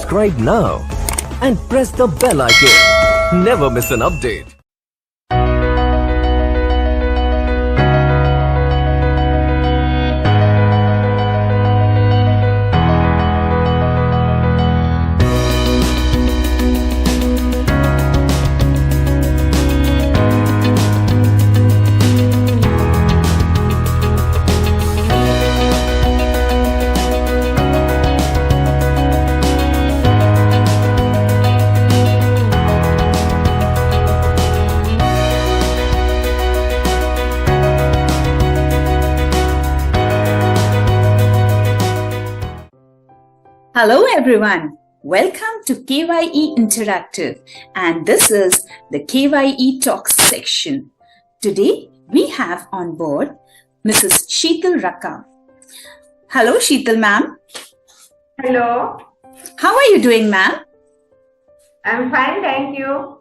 Subscribe now and press the bell icon. Never miss an update. Hello everyone, welcome to KYE Interactive, and this is the KYE Talks section. Today we have on board Mrs. Sheetal Rakam. Hello Sheetal ma'am. Hello. How are you doing ma'am? I'm fine, thank you.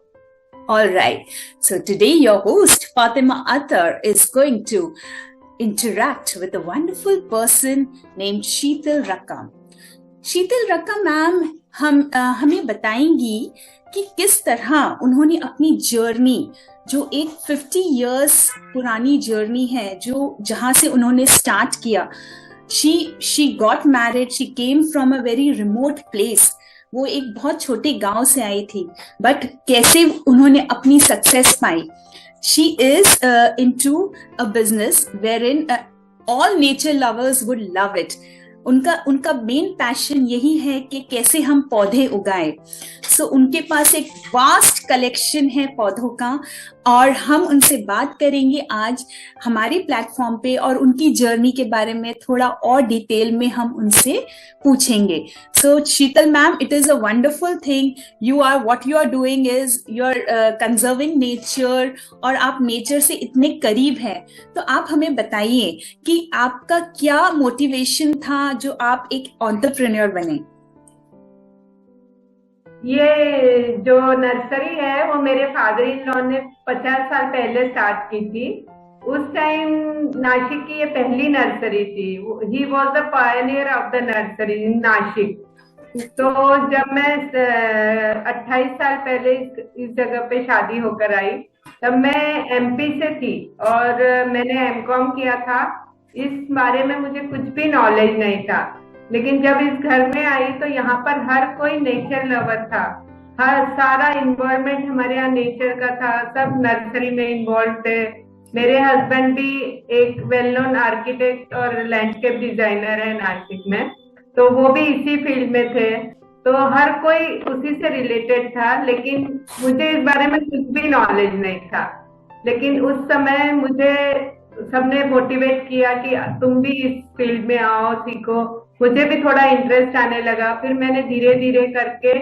Alright, so today your host Fatima Attar is going to interact with a wonderful person named Sheetal Rakam. शीतल रकम ma'am हमें बताएंगी कि किस तरह उन्होंने अपनी journey, जो एक 50 इयर्स पुरानी जर्नी है, जो जहां से उन्होंने स्टार्ट किया. She got married, she came from a very remote place. वो एक बहुत छोटे गांव से आई थी, बट कैसे उन्होंने अपनी success pi. She is into a business wherein all nature lovers would love it. उनका मेन पैशन यही है कि कैसे हम पौधे उगाएं. सो उनके पास एक वास्ट कलेक्शन है पौधों का, और हम उनसे बात करेंगे आज हमारे प्लेटफॉर्म पे, और उनकी जर्नी के बारे में थोड़ा और डिटेल में हम उनसे पूछेंगे. So Sheetal ma'am, it is a wonderful thing. What you are doing is you are conserving nature, और आप नेचर से इतने करीब हैं. तो आप हमें बताइए कि आपका क्या मोटिवेशन था जो आप एक एंटरप्रेन्योर बने. ये जो नर्सरी है वो मेरे फादर इन लॉ ने 50 साल पहले स्टार्ट की थी. उस टाइम नासिक की ये पहली नर्सरी थी. He was the pioneer of the nursery in Nashik. तो जब मैं 28 साल पहले इस जगह पे शादी होकर आई, तब मैं एमपी से थी और मैंने एमकॉम किया था. इस बारे में मुझे कुछ भी नॉलेज नहीं था. लेकिन जब इस घर में आई तो यहाँ पर हर कोई नेचर लवर था. हर सारा इन्वायरमेंट हमारे यहाँ नेचर का था. सब नर्सरी में इन्वॉल्व थे. मेरे हस्बैंड भी एक वेल नोन आर्किटेक्ट और लैंडस्केप डिजाइनर है नासिक में, तो वो भी इसी फील्ड में थे. तो हर कोई उसी से रिलेटेड था, लेकिन मुझे इस बारे में कुछ भी नॉलेज नहीं था. लेकिन उस समय मुझे सबने मोटिवेट किया कि तुम भी इस फील्ड में आओ, सीखो. मुझे भी थोड़ा इंटरेस्ट आने लगा. फिर मैंने धीरे धीरे करके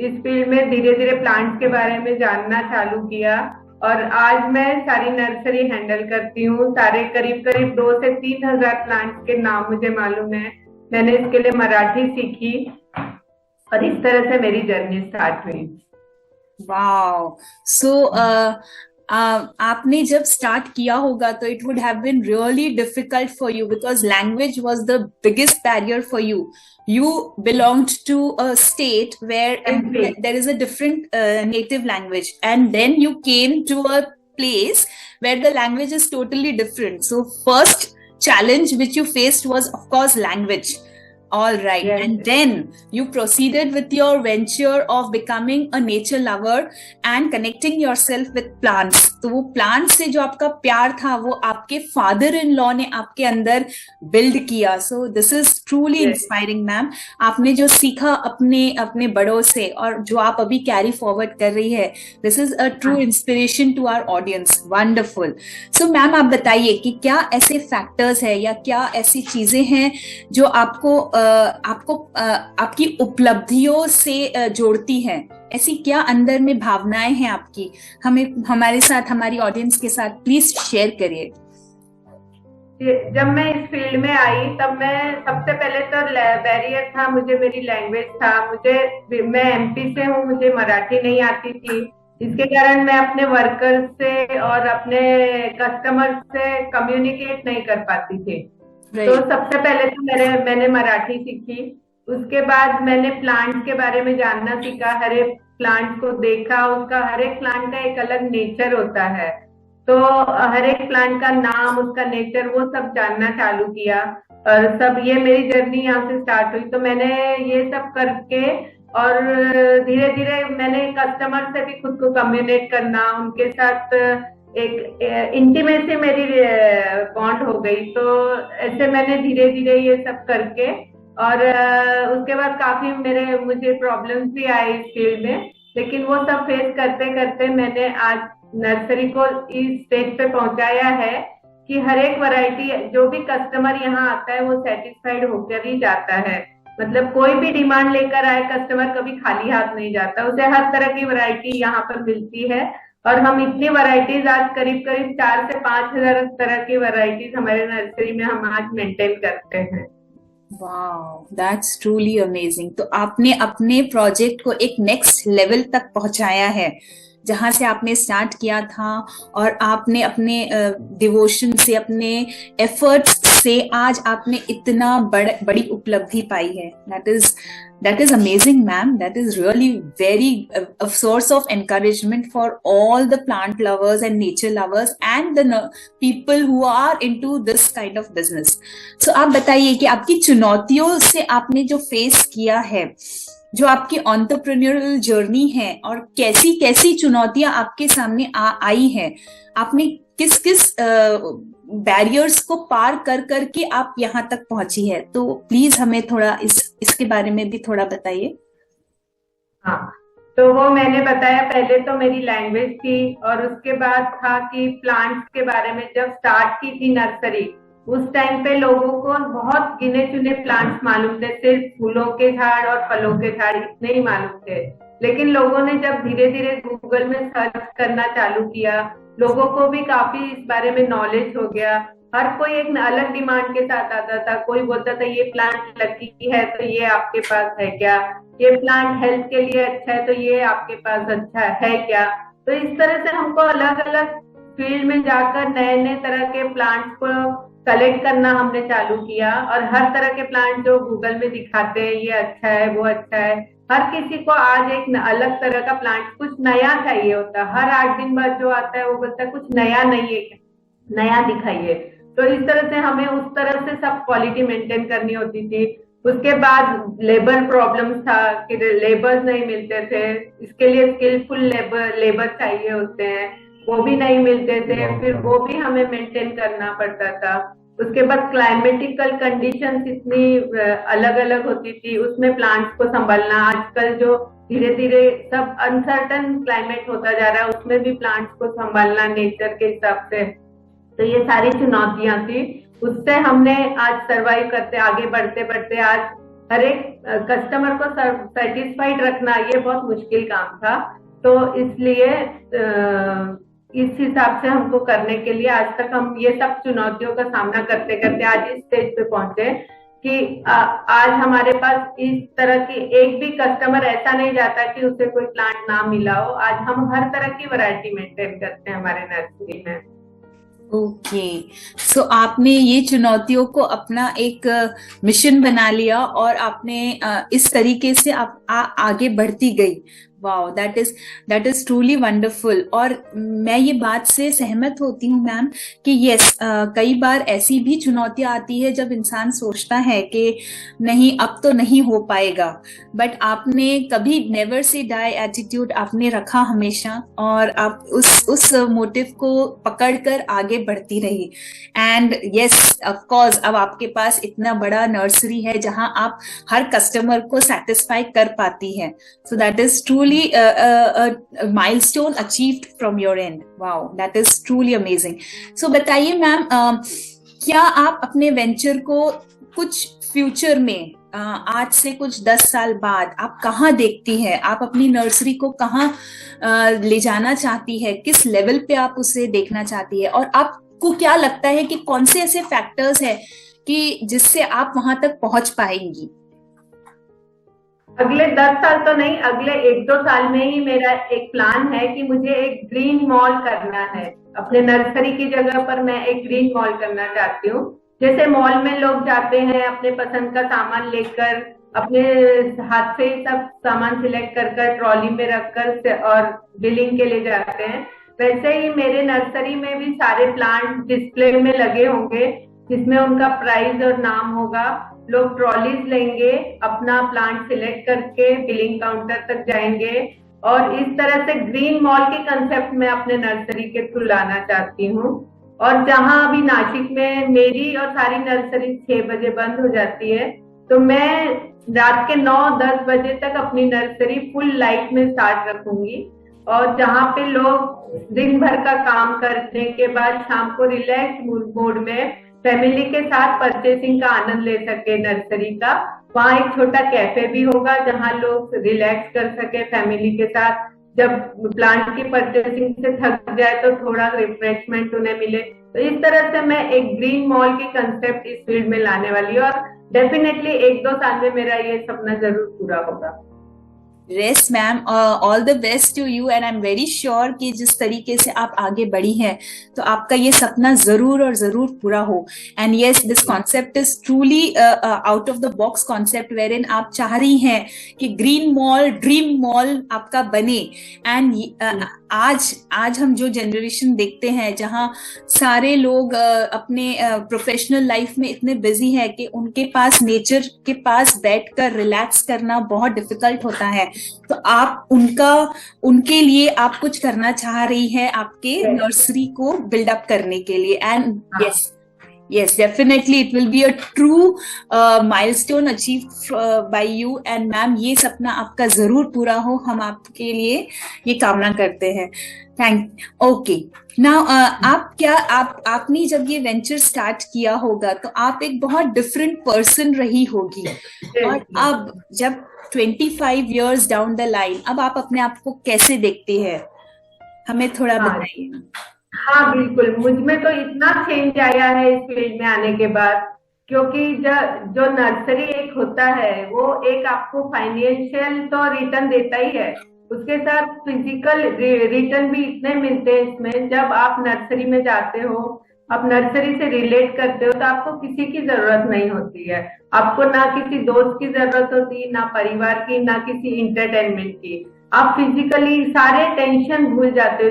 इस फील्ड में धीरे धीरे प्लांट्स के बारे में जानना चालू किया, और आज मैं सारी नर्सरी हैंडल करती हूँ. सारे करीब 2 से 3 हजार प्लांट्स के नाम मुझे मालूम है. मैंने इसके लिए मराठी सीखी, और इस तरह से मेरी जर्नी स्टार्ट हुई. वाओ. सो आपने जब स्टार्ट किया होगा तो it would have been really difficult for you, because language was the biggest barrier for you. You belonged to a state where there is a different native language, and then you came to a place where the language is totally different. So first challenge which you faced was of course language. All right. Yes. And then you proceeded with your venture of becoming a nature lover and connecting yourself with plants. तो वो plants से जो आपका प्यार था वो आपके father in law ने आपके अंदर बिल्ड किया. So this is truly inspiring ma'am. आपने जो सीखा अपने बड़ों से और जो आप अभी कैरी फॉरवर्ड कर रही है, this is a true inspiration to our audience. Wonderful. So ma'am, आप बताइए कि क्या ऐसे फैक्टर्स है या क्या ऐसी चीजें हैं जो आपको आपकी उपलब्धियों से जोड़ती हैं. ऐसी क्या अंदर में भावनाएं हैं आपकी, हमें हमारे साथ, हमारी ऑडियंस के साथ प्लीज शेयर करिए. जब मैं इस फील्ड में आई तब मैं सबसे पहले तो बैरियर था मुझे, मेरी लैंग्वेज था. मैं एमपी से हूँ, मुझे मराठी नहीं आती थी. इसके कारण मैं अपने वर्कर्स से और अपने कस्टमर से कम्युनिकेट नहीं कर पाती थी. तो सबसे पहले तो मैंने मराठी सीखी. उसके बाद मैंने प्लांट्स के बारे में जानना सीखा, हर एक प्लांट को देखा, उसका हर एक प्लांट का एक अलग नेचर होता है, तो हर एक प्लांट का नाम, उसका नेचर, वो सब जानना चालू किया। और सब ये मेरी जर्नी यहाँ से स्टार्ट हुई। तो मैंने ये सब करके और धीरे धीरे मैंने कस्टमर से भी खुद को कम्युनिकेट करना, उनके साथ एक इंटीमेसी मेरी बॉन्ड हो गई। तो ऐसे मैंने धीरे धीरे ये सब करके और उसके बाद काफी मुझे प्रॉब्लम्स भी आए इस फील्ड में, लेकिन वो सब फेस करते करते मैंने आज नर्सरी को इस स्टेज पे पहुंचाया है कि हर एक वैरायटी, जो भी कस्टमर यहाँ आता है वो सेटिस्फाइड होकर ही जाता है। मतलब कोई भी डिमांड लेकर आए कस्टमर कभी खाली हाथ नहीं जाता, उसे हर तरह की वैरायटी यहाँ पर मिलती है। और हम इतनी वैरायटीज आज करीब करीब 4 से 5 हजार तरह की वैरायटीज हमारे नर्सरी में हम आज मेंटेन करते हैं। Wow, that's truly amazing. तो आपने अपने प्रोजेक्ट को एक नेक्स्ट लेवल तक पहुंचाया है, जहां से आपने स्टार्ट किया था, और आपने अपने डिवोशन से, अपने एफर्ट्स से आज आपने इतना बड़ी उपलब्धि पाई है। that is amazing, ma'am. That is really very a source of encouragement for all the plant lovers and nature lovers and the people who are into this kind of business. So आप बताइए कि आपकी चुनौतियों से आपने जो face किया है, जो आपकी एंटरप्रेन्योरियल जर्नी है, और कैसी कैसी चुनौतियां आपके सामने आई हैं, आपने किस किस बैरियर्स को पार कर करके आप यहाँ तक पहुंची है, तो प्लीज हमें थोड़ा इसके बारे में भी थोड़ा बताइए। हाँ, तो वो मैंने बताया, पहले तो मेरी लैंग्वेज थी, और उसके बाद था कि प्लांट्स के बारे में जब स्टार्ट की थी नर्सरी, उस टाइम पे लोगों को बहुत गिने चुने प्लांट्स मालूम थे, सिर्फ फूलों के झाड़ और फलों के झाड़ इतने ही मालूम थे। लेकिन लोगों ने जब धीरे धीरे गूगल में सर्च करना चालू किया, लोगों को भी काफी इस बारे में नॉलेज हो गया। हर कोई एक अलग डिमांड के साथ आता था। कोई बोलता था ये प्लांट लकी है तो ये आपके पास है क्या, ये प्लांट हेल्थ के लिए अच्छा है तो ये आपके पास अच्छा है क्या। तो इस तरह से हमको अलग अलग फील्ड में जाकर नए नए तरह के प्लांट्स को कलेक्ट करना हमने चालू किया, और हर तरह के प्लांट जो गूगल में दिखाते हैं ये अच्छा है वो अच्छा है, हर किसी को आज एक अलग तरह का प्लांट, कुछ नया चाहिए होता है। हर 8 दिन बाद जो आता है वो बोलता है कुछ नया नहीं है, नया दिखाइए। तो इस तरह से हमें उस तरह से सब क्वालिटी मेंटेन करनी होती थी। उसके बाद लेबर प्रॉब्लम था कि लेबर्स नहीं मिलते थे, इसके लिए स्किलफुल लेबर चाहिए होते हैं, वो भी नहीं मिलते थे, फिर वो भी हमें मेंटेन करना पड़ता था। उसके बाद क्लाइमेटिकल कंडीशंस इतनी अलग अलग होती थी, उसमें प्लांट्स को संभालना। आजकल जो धीरे धीरे सब अनसर्टन क्लाइमेट होता जा रहा है, उसमें भी प्लांट्स को संभालना नेचर के हिसाब से, तो ये सारी चुनौतियां थी। उससे हमने आज सर्वाइव करते, आगे बढ़ते बढ़ते आज हर एक कस्टमर को सेटिस्फाइड रखना ये बहुत मुश्किल काम था। तो इसलिए इस हिसाब से हमको करने के लिए आज तक हम ये सब चुनौतियों का सामना करते करते आज इस स्टेज पे पहुंचे कि आज हमारे पास इस तरह की एक भी कस्टमर ऐसा नहीं जाता कि उसे कोई प्लांट ना मिला हो। आज हम हर तरह की वैरायटी मेंटेन करते हैं हमारे नर्सरी में। ओके, सो आपने ये चुनौतियों को अपना एक मिशन बना लिया और आपने इस तरीके से आप आगे बढ़ती गई। Wow, that is truly wonderful. और मैं ये बात से सहमत होती हूँ मैम कि यस, कई बार ऐसी भी चुनौतियां आती है जब इंसान सोचता है कि नहीं अब तो नहीं हो पाएगा, बट आपने कभी नेवर से डाई एटीट्यूड आपने रखा हमेशा, और आप उस मोटिव को पकड़कर आगे बढ़ती रही। एंड यस, ऑफ कोर्स अब आपके पास इतना बड़ा नर्सरी है जहां आप हर कस्टमर को सेटिस्फाई कर पाती है। So that is truly a milestone achieved from your end. Wow, that is truly amazing. So बताइए मैम, क्या आप अपने वेंचर को कुछ फ्यूचर में आज से कुछ 10 साल बाद आप कहाँ देखती हैं? आप अपनी नर्सरी को कहाँ ले जाना चाहती है? किस लेवल पे आप उसे देखना चाहती है? और आपको क्या लगता है कि कौन से ऐसे फैक्टर्स हैं कि जिससे आप वहां तक पहुंच पाएंगी? अगले 10 साल तो नहीं, अगले 1-2 साल में ही मेरा एक प्लान है कि मुझे एक ग्रीन मॉल करना है। अपने नर्सरी की जगह पर मैं एक ग्रीन मॉल करना चाहती हूँ। जैसे मॉल में लोग जाते हैं अपने पसंद का सामान लेकर, अपने हाथ से ही सब सामान सिलेक्ट कर कर ट्रॉली में रखकर और बिलिंग के लिए जाते हैं। वैसे ही मेरे नर्सरी में भी सारे प्लांट डिस्प्ले में लगे होंगे, जिसमें उनका प्राइस और नाम होगा। लोग ट्रॉलीज लेंगे, अपना प्लांट सिलेक्ट करके बिलिंग काउंटर तक जाएंगे, और इस तरह से ग्रीन मॉल के कंसेप्ट में अपने नर्सरी के थ्रू लाना चाहती हूँ। और जहां अभी नासिक में मेरी और सारी नर्सरी 6 बजे बंद हो जाती है, तो मैं रात के 9-10 बजे तक अपनी नर्सरी फुल लाइट में स्टार्ट रखूंगी। और जहां पे लोग दिन भर का काम करने के बाद शाम को रिलैक्स मोड में फैमिली के साथ परचेसिंग का आनंद ले सके नर्सरी का, वहाँ एक छोटा कैफे भी होगा जहाँ लोग रिलैक्स कर सके फैमिली के साथ। जब प्लांट की परचेसिंग से थक जाए तो थोड़ा रिफ्रेशमेंट उन्हें मिले। तो इस तरह से मैं एक ग्रीन मॉल की कंसेप्ट इस फील्ड में लाने वाली हूँ, और डेफिनेटली 1-2 साल में मेरा ये सपना जरूर पूरा होगा। Yes ma'am, all the best to you, and I am very sure कि जिस तरीके से आप आगे बढ़ी हैं तो आपका ये सपना जरूर और जरूर पूरा हो। And yes, this concept is truly out of the box concept, wherein आप चाह रही हैं कि ग्रीन मॉल, ड्रीम मॉल आपका बने। एंड आज हम जो जनरेशन देखते हैं जहां सारे लोग अपने प्रोफेशनल लाइफ में इतने बिजी है कि उनके पास नेचर के पास बैठकर रिलैक्स करना बहुत डिफिकल्ट होता है, तो आप उनके लिए आप कुछ करना चाह रही है आपके नर्सरी को बिल्डअप करने के लिए। And yes, definitely it will be a true milestone achieved by you, and ma'am ये सपना आपका जरूर पूरा हो, हम आपके लिए ये कामना करते हैं। ओके, नाउ आपने जब ये वेंचर स्टार्ट किया होगा तो आप एक बहुत डिफरेंट पर्सन रही होगी, और अब जब 25 years डाउन द लाइन अब आप अपने आप को कैसे देखती है, हमें थोड़ा बताइए। हाँ बिल्कुल, मुझमें तो इतना चेंज आया है इस फील्ड में आने के बाद, क्योंकि जो नर्सरी एक होता है वो एक आपको फाइनेंशियल तो रिटर्न देता ही है, उसके साथ फिजिकल रिटर्न भी इतने मिलते हैं इसमें। जब आप नर्सरी में जाते हो, आप नर्सरी से रिलेट करते हो, तो आपको किसी की जरूरत नहीं होती है। आपको ना किसी दोस्त की जरूरत होती, ना परिवार की, ना किसी इंटरटेनमेंट की। आप फिजिकली सारे टेंशन भूल जाते हो।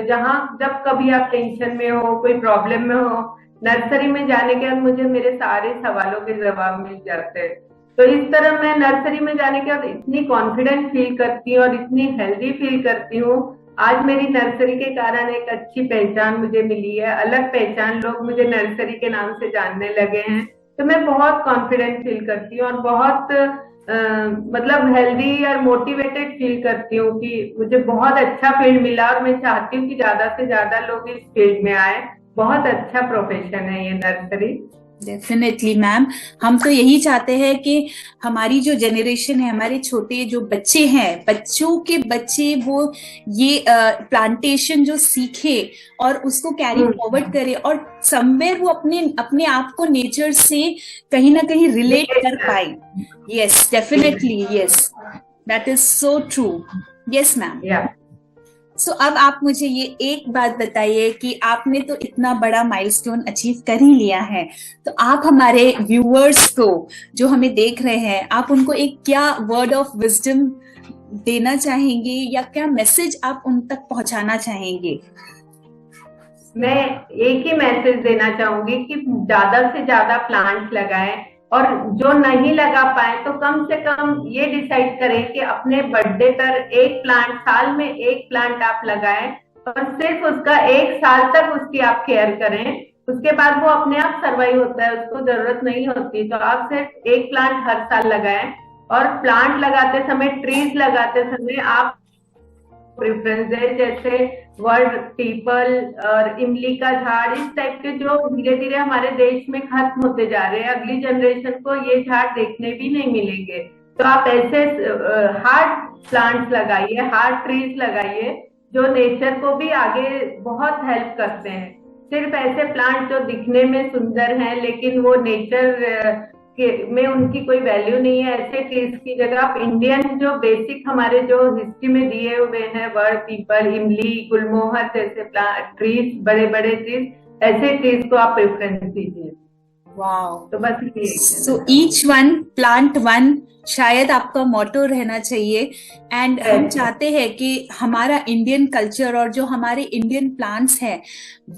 जब कभी आप टेंशन में हो, कोई प्रॉब्लम में हो, नर्सरी में जाने के बाद मुझे मेरे सारे सवालों के जवाब मिल जाते हैं। तो इस तरह मैं नर्सरी में जाने के बाद इतनी कॉन्फिडेंट फील करती हूँ और इतनी हेल्दी फील करती हूँ। आज मेरी नर्सरी के कारण एक अच्छी पहचान मुझे मिली है, अलग पहचान, लोग मुझे नर्सरी के नाम से जानने लगे हैं। तो मैं बहुत कॉन्फिडेंट फील करती हूँ और बहुत मतलब हेल्दी और मोटिवेटेड फील करती हूँ कि मुझे बहुत अच्छा फील्ड मिला, और मैं चाहती हूँ कि ज्यादा से ज्यादा लोग इस फील्ड में आए। बहुत अच्छा प्रोफेशन है ये नर्सरी। डेफिनेटली मैम, हम तो यही चाहते हैं कि हमारी जो जनरेशन है, हमारे छोटे जो बच्चे हैं, बच्चों के बच्चे वो ये प्लांटेशन जो सीखे और उसको कैरी फॉरवर्ड करे, और समवेयर वो अपने आप को नेचर से कहीं ना कहीं रिलेट कर पाए। Yes definitely, yes that is so true. Yes ma'am. So अब आप मुझे ये एक बात बताइए कि आपने तो इतना बड़ा माइलस्टोन अचीव कर ही लिया है, तो आप हमारे व्यूअर्स को जो हमें देख रहे हैं, आप उनको एक क्या वर्ड ऑफ विजडम देना चाहेंगे या क्या मैसेज आप उन तक पहुंचाना चाहेंगे? मैं एक ही मैसेज देना चाहूंगी कि ज्यादा से ज्यादा प्लांट्स लगाएं, और जो नहीं लगा पाए तो कम से कम ये डिसाइड करें कि अपने बर्थडे पर एक प्लांट, साल में एक प्लांट आप लगाएं, और सिर्फ उसका 1 साल तक उसकी आप केयर करें। उसके बाद वो अपने आप सर्वाइव होता है, उसको जरूरत नहीं होती। तो आप सिर्फ एक प्लांट हर साल लगाएं, और प्लांट लगाते समय, ट्रीज लगाते समय आप प्रेफरेंस है, जैसे वर्ड पीपल और इमली का झाड़, इस टाइप के जो धीरे धीरे हमारे देश में खत्म होते जा रहे हैं। अगली जनरेशन को ये झाड़ देखने भी नहीं मिलेंगे। तो आप ऐसे हार्ड प्लांट्स लगाइए, हार्ड ट्रीज लगाइए, जो नेचर को भी आगे बहुत हेल्प करते हैं। सिर्फ ऐसे प्लांट जो दिखने में सुंदर हैं लेकिन वो नेचर में उनकी कोई वैल्यू नहीं है, ऐसे ट्रीज की जगह आप इंडियन जो बेसिक हमारे जो हिस्ट्री में दिए हुए हैं, वर्ड पीपल, इमली, गुलमोहर जैसे ट्रीज, बड़े बड़े ट्रीज, ऐसे ट्रीज को आप प्रेफरेंस दीजिए। वाओ, तो बस ये। So each one plant one शायद आपका मोटो रहना चाहिए। एंड हम चाहते हैं कि हमारा इंडियन कल्चर और जो हमारे इंडियन प्लांट्स हैं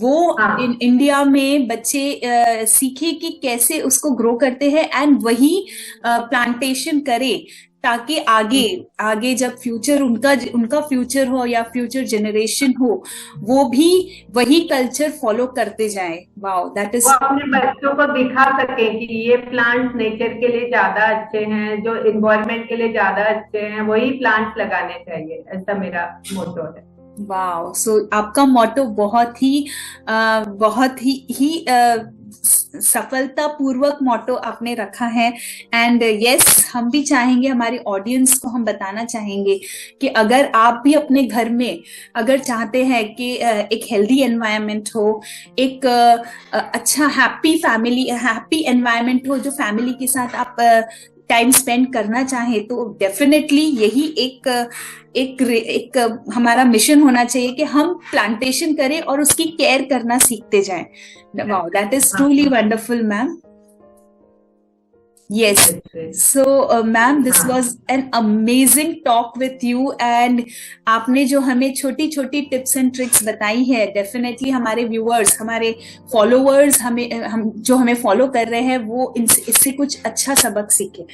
वो हाँ। इंडिया में बच्चे सीखे कि कैसे उसको ग्रो करते हैं एंड वही प्लांटेशन करे, ताकि आगे आगे जब फ्यूचर उनका फ्यूचर हो या फ्यूचर जनरेशन हो, वो भी वही कल्चर फॉलो करते जाए। वाओ, दैट इज, वो अपने बच्चों को दिखा सके कि ये प्लांट्स नेचर के लिए ज्यादा अच्छे हैं, जो इन्वायरमेंट के लिए ज्यादा अच्छे हैं, वही प्लांट्स लगाने चाहिए, ऐसा मेरा मोटो है। वाओ, सो आपका मोटो बहुत ही सफलता पूर्वक मोटो आपने रखा है। एंड यस, हम भी चाहेंगे, हमारे ऑडियंस को हम बताना चाहेंगे कि अगर आप भी अपने घर में अगर चाहते हैं कि एक हेल्दी एनवायरनमेंट हो, एक अच्छा हैप्पी एनवायरनमेंट हो, जो फैमिली के साथ आप टाइम स्पेंड करना चाहें, तो डेफिनेटली यही एक हमारा मिशन होना चाहिए कि हम प्लांटेशन करें और उसकी केयर करना सीखते जाएं। Wow, that is truly wonderful ma'am. Yes. So, ma'am, this was an amazing talk with you, and आपने जो हमें छोटी छोटी टिप्स एंड ट्रिक्स बताई है, डेफिनेटली हमारे व्यूअर्स, हमारे फॉलोअर्स, हम जो हमें फॉलो कर रहे हैं, वो इससे कुछ अच्छा सबक सीखे।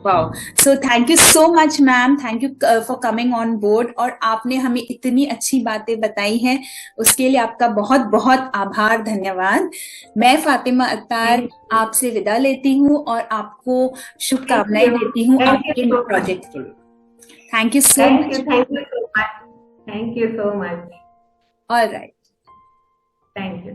Wow, so thank you so much ma'am, thank you for coming on board, और आपने हमें इतनी अच्छी बातें बताई हैं, उसके लिए आपका बहुत बहुत आभार, धन्यवाद। मैं फातिमा अत्तार आपसे विदा लेती हूँ और आपको शुभकामनाएं देती हूँ आपके प्रोजेक्ट के लिए। Thank you so much. Thank you so much. All right, thank you.